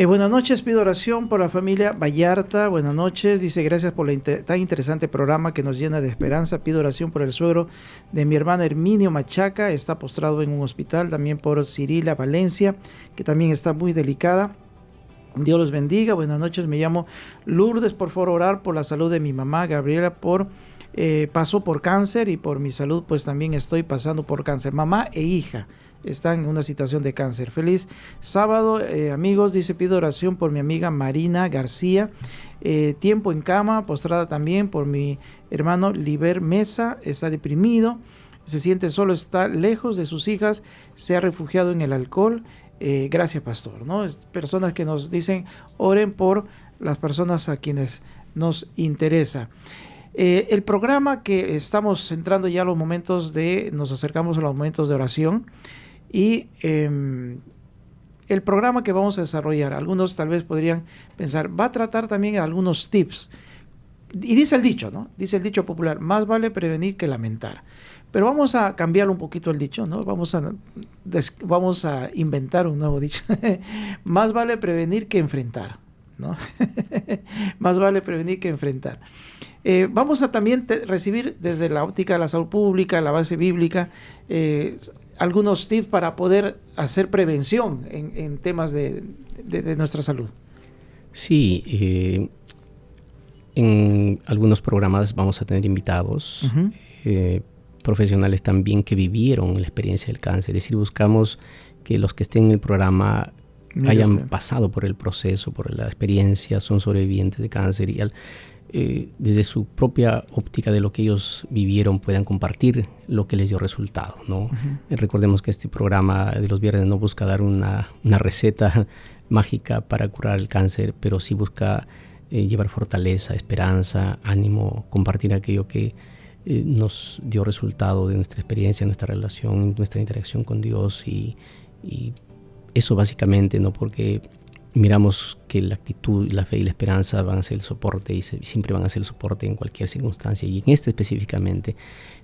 Buenas noches, pido oración por la familia Vallarta. Buenas noches, dice, gracias por tan interesante programa que nos llena de esperanza. Pido oración por el suegro de mi hermana Herminio Machaca, está postrado en un hospital. También por Cirila Valencia, que también está muy delicada. Dios los bendiga. Buenas noches, me llamo Lourdes. Por favor, orar por la salud de mi mamá Gabriela, pasó por cáncer, y por mi salud pues también estoy pasando por cáncer. Mamá e hija están en una situación de cáncer. Feliz sábado, amigos. Dice, pido oración por mi amiga Marina García, tiempo en cama, postrada también. Por mi hermano Liber Mesa, está deprimido, se siente solo, está lejos de sus hijas, se ha refugiado en el alcohol. Gracias, pastor, ¿no? Personas que nos dicen, oren por las personas a quienes nos interesa. El programa que estamos entrando ya a los momentos nos acercamos a los momentos de oración, y el programa que vamos a desarrollar, algunos tal vez podrían pensar, va a tratar también algunos tips. Y dice el dicho, ¿no? Dice el dicho popular, más vale prevenir que lamentar. Pero vamos a cambiar un poquito el dicho, ¿no? Vamos a inventar un nuevo dicho. Más vale prevenir que enfrentar, ¿no? Más vale prevenir que enfrentar. Vamos a también recibir desde la óptica de la salud pública, la base bíblica, algunos tips para poder hacer prevención en temas de nuestra salud. Sí, en algunos programas vamos a tener invitados, profesionales también que vivieron la experiencia del cáncer. Es decir, buscamos que los que estén en el programa hayan pasado por el proceso, por la experiencia, son sobrevivientes de cáncer, y desde su propia óptica de lo que ellos vivieron puedan compartir lo que les dio resultado, ¿no? Recordemos que este programa de los viernes no busca dar una receta mágica para curar el cáncer, pero sí busca llevar fortaleza, esperanza, ánimo, compartir aquello que nos dio resultado de nuestra experiencia, nuestra relación, nuestra interacción con Dios, y eso básicamente, ¿no? Porque miramos que la actitud, la fe y la esperanza van a ser el soporte, y siempre van a ser el soporte en cualquier circunstancia, y en este específicamente.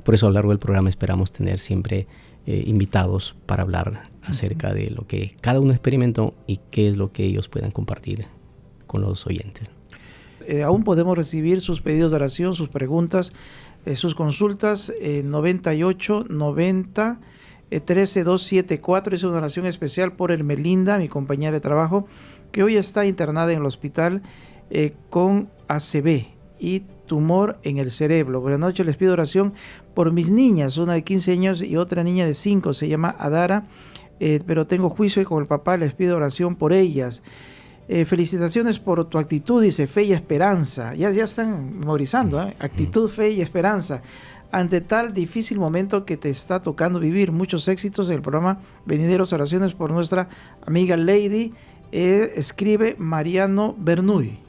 Por eso a lo largo del programa esperamos tener siempre invitados para hablar acerca de lo que cada uno experimentó y qué es lo que ellos puedan compartir con los oyentes. Aún podemos recibir sus pedidos de oración, sus preguntas, sus consultas, 98 90 13274. Es una oración especial por Hermelinda, mi compañera de trabajo, que hoy está internada en el hospital con ACV y tumor en el cerebro. Buenas noches, les pido oración por mis niñas, una de 15 años y otra niña de 5, se llama Adara, pero tengo juicio y con el papá, les pido oración por ellas. Felicitaciones por tu actitud, dice, fe y esperanza. Ya están memorizando, actitud, fe y esperanza ante tal difícil momento que te está tocando vivir. Muchos éxitos en el programa Venideros. Oraciones por nuestra amiga Lady. Escribe Mariano Bernuy.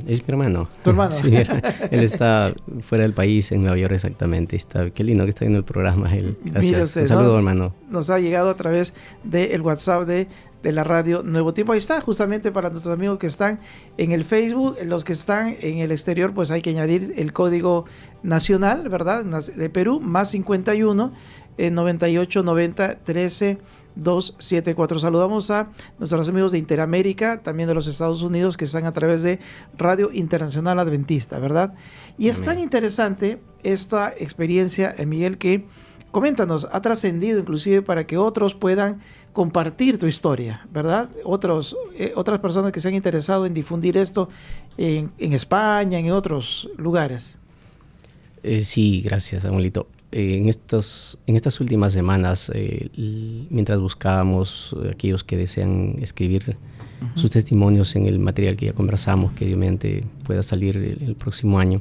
Es mi hermano. ¿Tu hermano? Sí, él está fuera del país, en Nueva York exactamente. Qué lindo que está viendo el programa. Gracias. Usted, un saludo, ¿no? Hermano. Nos ha llegado a través del WhatsApp de la radio Nuevo Tiempo. Ahí está, justamente para nuestros amigos que están en el Facebook. Los que están en el exterior, pues hay que añadir el código nacional, ¿verdad? De Perú, más 51 98 90 13 274. Saludamos a nuestros amigos de Interamérica, también de los Estados Unidos, que están a través de Radio Internacional Adventista, ¿verdad? Y es tan interesante esta experiencia, Miguel, que, coméntanos, ha trascendido inclusive para que otros puedan compartir tu historia, ¿verdad? Otras personas que se han interesado en difundir esto en España, en otros lugares. Sí, gracias, Samuelito. En estas últimas semanas, mientras buscábamos aquellos que desean escribir sus testimonios en el material que ya conversamos, que obviamente pueda salir el próximo año,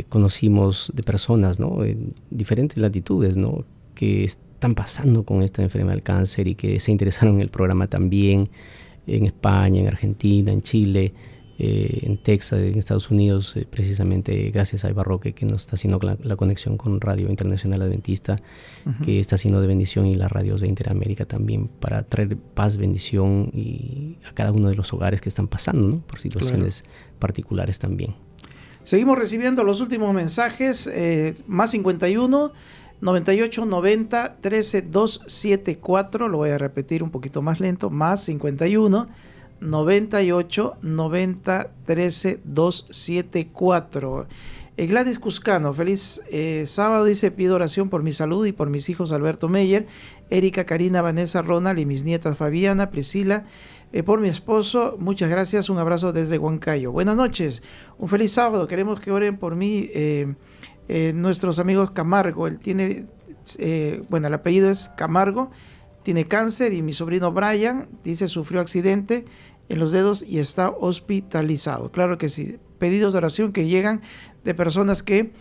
conocimos de personas, ¿no?, en diferentes latitudes, ¿no?, que están pasando con esta enfermedad del cáncer y que se interesaron en el programa también. en España, en Argentina, en Chile, en Texas, en Estados Unidos, precisamente gracias a Eva Roque, que nos está haciendo la conexión con Radio Internacional Adventista, que está haciendo de bendición, y las radios de Interamérica también, para traer paz, bendición y a cada uno de los hogares que están pasando, ¿no?, por situaciones particulares también. Seguimos recibiendo los últimos mensajes, más 51 98 90 13 274, lo voy a repetir un poquito más lento, más 51 98 90 13 274. Gladys Cuscano, feliz sábado, dice: pido oración por mi salud y por mis hijos Alberto Meyer, Erika, Karina, Vanessa, Ronald y mis nietas Fabiana, Priscila, por mi esposo, muchas gracias, un abrazo desde Huancayo. Buenas noches, un feliz sábado, queremos que oren por mí, nuestros amigos Camargo, él tiene, el apellido es Camargo, tiene cáncer, y mi sobrino Brian, dice, sufrió accidente en los dedos y está hospitalizado. Claro que sí, pedidos de oración que llegan de personas que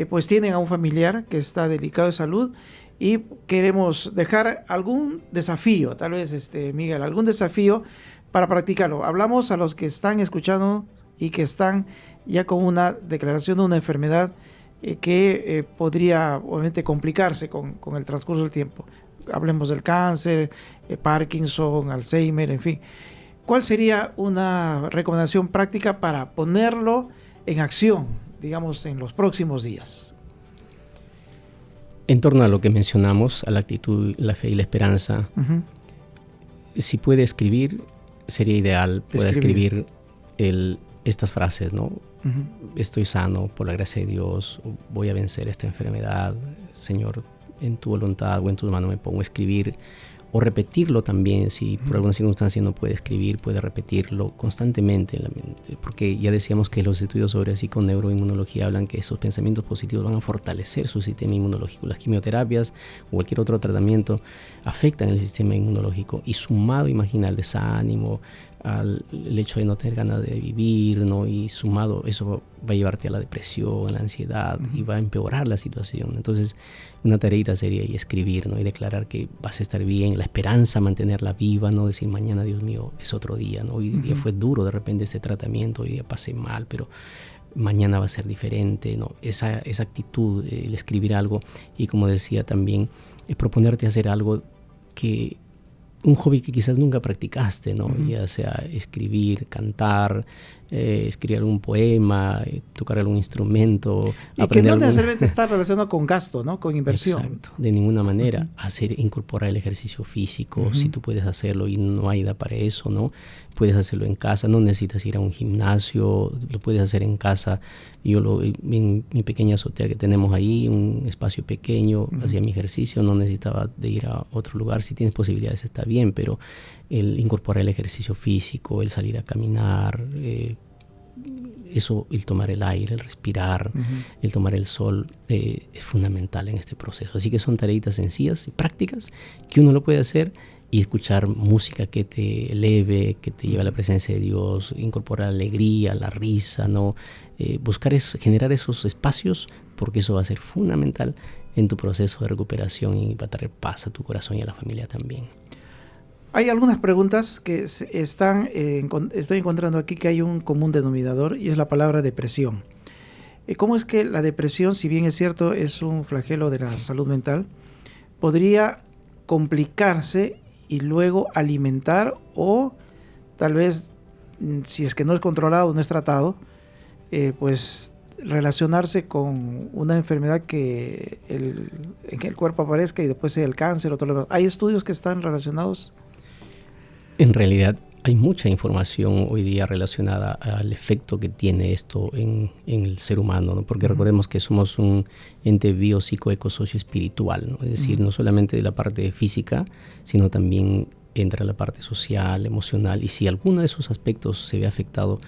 pues tienen a un familiar que está delicado de salud, y queremos dejar algún desafío, tal vez Miguel, algún desafío para practicarlo. Hablamos a los que están escuchando y que están ya con una declaración de una enfermedad que podría obviamente complicarse con el transcurso del tiempo. Hablemos del cáncer, Parkinson, Alzheimer, en fin. ¿Cuál sería una recomendación práctica para ponerlo en acción, digamos, en los próximos días? En torno a lo que mencionamos, a la actitud, la fe y la esperanza, si puede escribir, sería ideal. Puede escribir estas frases, ¿no? Estoy sano por la gracia de Dios, voy a vencer esta enfermedad, Señor, en tu voluntad o en tus manos me pongo a escribir. O repetirlo también, si por alguna circunstancia no puede escribir, puede repetirlo constantemente en la mente, porque ya decíamos que los estudios sobre psiconeuroinmunología hablan que esos pensamientos positivos van a fortalecer su sistema inmunológico. Las quimioterapias o cualquier otro tratamiento afectan el sistema inmunológico, y sumado, imagina, al desánimo, al hecho de no tener ganas de vivir, ¿no? Y sumado, eso va a llevarte a la depresión, a la ansiedad, y va a empeorar la situación. Entonces, una tareita sería y escribir, ¿no? Y declarar que vas a estar bien, la esperanza, mantenerla viva, no decir mañana, Dios mío, es otro día, ¿no? Hoy día fue duro de repente este tratamiento, hoy día pasé mal, pero mañana va a ser diferente, ¿no? Esa actitud, el escribir algo, y como decía también, proponerte hacer algo que un hobby que quizás nunca practicaste, ¿no? Ya sea escribir, cantar, escribir algún poema, tocar algún instrumento. Y que no necesariamente está relacionado con gasto, ¿no? Con inversión. Exacto, de ninguna manera. Incorporar el ejercicio físico, si tú puedes hacerlo y no hay edad para eso, ¿no? Puedes hacerlo en casa, no necesitas ir a un gimnasio, lo puedes hacer en casa. En mi pequeña azotea que tenemos ahí, un espacio pequeño, hacía mi ejercicio, no necesitaba de ir a otro lugar. Si tienes posibilidades está bien, pero el incorporar el ejercicio físico, el salir a caminar, eso, el tomar el aire, el respirar, el tomar el sol, es fundamental en este proceso. Así que son tareitas sencillas y prácticas que uno lo puede hacer, y escuchar música que te eleve, que te lleve a la presencia de Dios, incorporar alegría, la risa, ¿no? Generar esos espacios, porque eso va a ser fundamental en tu proceso de recuperación y va a traer paz a tu corazón y a la familia también. Hay algunas preguntas que estoy encontrando aquí que hay un común denominador, y es la palabra depresión. ¿Cómo es que la depresión, si bien es cierto, es un flagelo de la salud mental, podría complicarse y luego alimentar, o tal vez, si es que no es controlado, no es tratado, pues relacionarse con una enfermedad que en el cuerpo aparezca y después sea el cáncer o todo lo demás? ¿Hay estudios que están relacionados? En realidad hay mucha información hoy día relacionada al efecto que tiene esto en el ser humano, ¿no? Porque recordemos que somos un ente biopsicoeco-socio-espiritual, ¿no? Es decir, no solamente de la parte física, sino también entra la parte social, emocional, y si alguno de esos aspectos se ve afectado,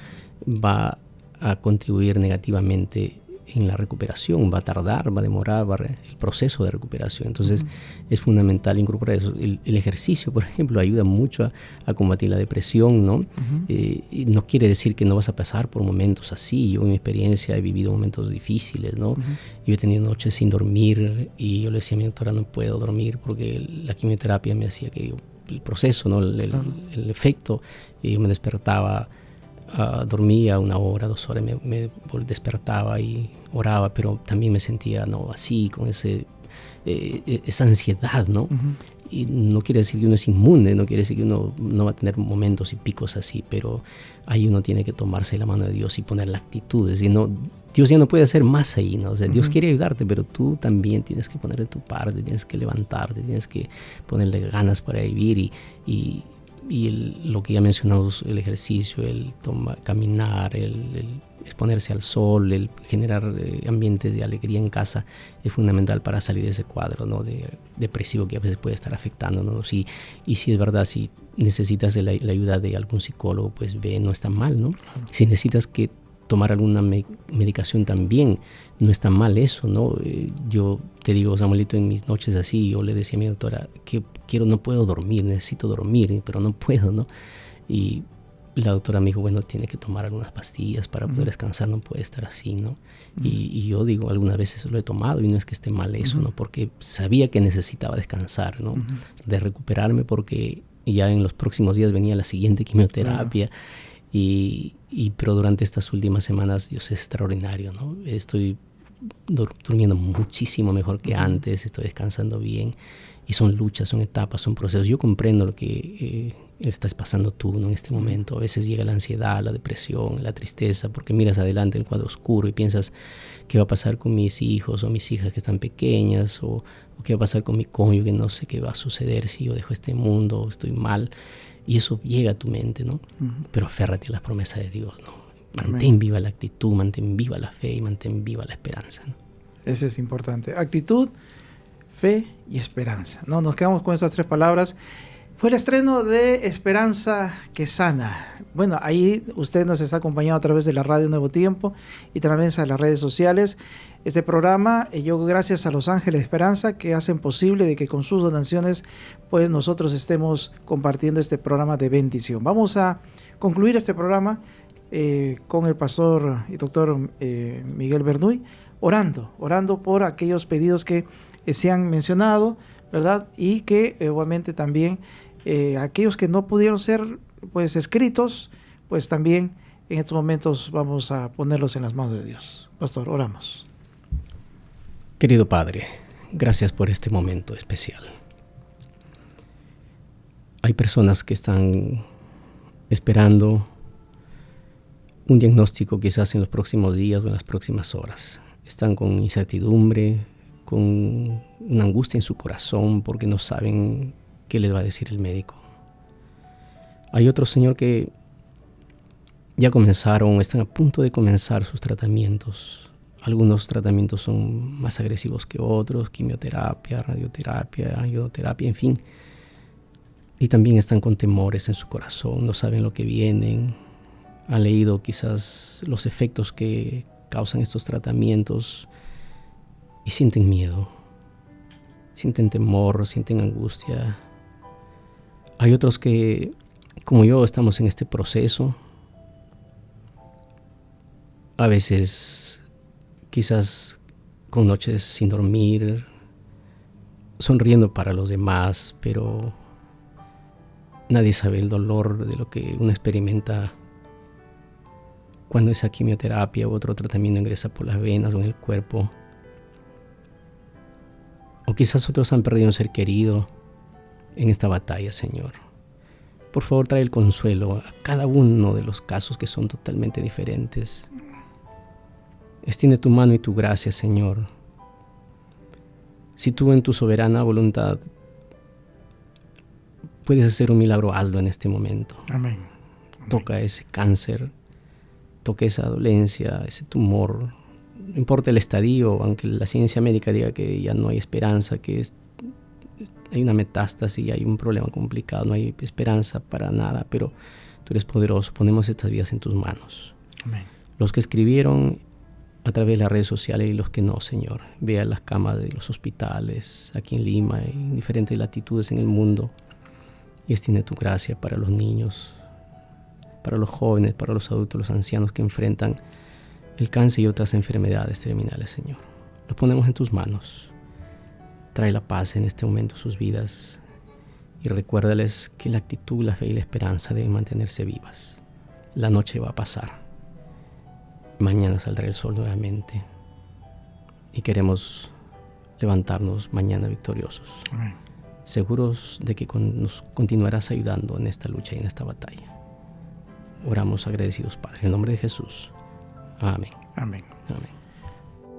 va a contribuir negativamente en la recuperación, va a tardar, va a demorar el proceso de recuperación. Entonces es fundamental incorporar eso. El ejercicio, por ejemplo, ayuda mucho a combatir la depresión, ¿no? Y no quiere decir que no vas a pasar por momentos así. Yo en mi experiencia he vivido momentos difíciles, ¿no? Yo he tenido noches sin dormir y yo le decía a mi doctora, no puedo dormir porque la quimioterapia me hacía que yo el proceso, ¿no? El efecto. Y yo me despertaba, dormía 1 hora, 2 horas, me despertaba y oraba, pero también me sentía, ¿no?, así, con esa ansiedad, ¿no? Uh-huh. Y no quiere decir que uno es inmune, no quiere decir que uno no va a tener momentos y picos así, pero ahí uno tiene que tomarse la mano de Dios y poner la actitud. Es decir, no, Dios ya no puede hacer más ahí, ¿no? O sea, Dios quiere ayudarte, pero tú también tienes que poner de tu parte, tienes que levantarte, tienes que ponerle ganas para vivir y lo que ya mencionamos, el ejercicio, el caminar, el exponerse al sol, el generar ambientes de alegría en casa es fundamental para salir de ese cuadro, ¿no?, depresivo que a veces puede estar afectándonos. Y si es verdad, si necesitas la ayuda de algún psicólogo, pues ve, no está mal, ¿no? Si necesitas que tomar alguna medicación también, no está mal eso, ¿no? Yo te digo, Samuelito, en mis noches así, yo le decía a mi doctora que no puedo dormir, necesito dormir, pero no puedo, ¿no? Y la doctora me dijo, bueno, tiene que tomar algunas pastillas para poder descansar, no puede estar así, ¿no? Y yo digo, algunas veces lo he tomado y no es que esté mal eso, ¿no? Porque sabía que necesitaba descansar, ¿no? De recuperarme, porque ya en los próximos días venía la siguiente quimioterapia. Pero durante estas últimas semanas Dios es extraordinario, ¿no? Estoy durmiendo muchísimo mejor que antes, estoy descansando bien, y son luchas, son etapas, son procesos. Yo comprendo lo que estás pasando tú, ¿no?, en este momento. A veces llega la ansiedad, la depresión, la tristeza, porque miras adelante el cuadro oscuro y piensas qué va a pasar con mis hijos o mis hijas que están pequeñas, o qué va a pasar con mi cónyuge, no sé qué va a suceder si yo dejo este mundo, estoy mal. Y eso llega a tu mente, ¿no? Pero aférrate a las promesas de Dios, ¿no? Mantén viva la actitud, mantén viva la fe y mantén viva la esperanza, ¿no? Eso es importante. Actitud, fe y esperanza, ¿no? Nos quedamos con esas 3 palabras. Fue el estreno de Esperanza que Sana. Bueno, ahí usted nos está acompañando a través de la radio Nuevo Tiempo y también a las redes sociales. Este programa, yo gracias a Los Ángeles de Esperanza, que hacen posible de que con sus donaciones pues nosotros estemos compartiendo este programa de bendición. Vamos a concluir este programa con el pastor y doctor Miguel Bernuy, orando por aquellos pedidos que se han mencionado, ¿verdad? Y que obviamente también aquellos que no pudieron ser pues escritos, pues también en estos momentos vamos a ponerlos en las manos de Dios. Pastor, oramos. Querido Padre, gracias por este momento especial. Hay personas que están esperando un diagnóstico quizás en los próximos días o en las próximas horas. Están con incertidumbre, con una angustia en su corazón porque no saben qué les va a decir el médico. Hay otros, Señor, que ya comenzaron, están a punto de comenzar sus tratamientos. Algunos tratamientos son más agresivos que otros, quimioterapia, radioterapia, iodoterapia, en fin. Y también están con temores en su corazón, no saben lo que vienen. Han leído quizás los efectos que causan estos tratamientos y sienten miedo, sienten temor, sienten angustia. Hay otros que, como yo, estamos en este proceso. A veces quizás con noches sin dormir, sonriendo para los demás, pero nadie sabe el dolor de lo que uno experimenta cuando esa quimioterapia u otro tratamiento ingresa por las venas o en el cuerpo. O quizás otros han perdido un ser querido en esta batalla, Señor. Por favor, trae el consuelo a cada uno de los casos que son totalmente diferentes. Extiende tu mano y tu gracia, Señor. Si tú en tu soberana voluntad puedes hacer un milagro, hazlo en este momento. Amén. Toca ese cáncer, toca esa dolencia, ese tumor. No importa el estadio, aunque la ciencia médica diga que ya no hay esperanza, que hay una metástasis, hay un problema complicado, no hay esperanza para nada, pero tú eres poderoso. Ponemos estas vidas en tus manos. Amén. Los que escribieron a través de las redes sociales y los que no, Señor. Ve a las camas de los hospitales aquí en Lima, en diferentes latitudes en el mundo, y extiende tu gracia para los niños, para los jóvenes, para los adultos, los ancianos que enfrentan el cáncer y otras enfermedades terminales, Señor. Los ponemos en tus manos. Trae la paz en este momento a sus vidas y recuérdales que la actitud, la fe y la esperanza deben mantenerse vivas. La noche va a pasar. Mañana saldrá el sol nuevamente y queremos levantarnos mañana victoriosos. Amén. Seguros de que nos continuarás ayudando en esta lucha y en esta batalla. Oramos agradecidos, Padre, en el nombre de Jesús. Amén. Amén. Amén.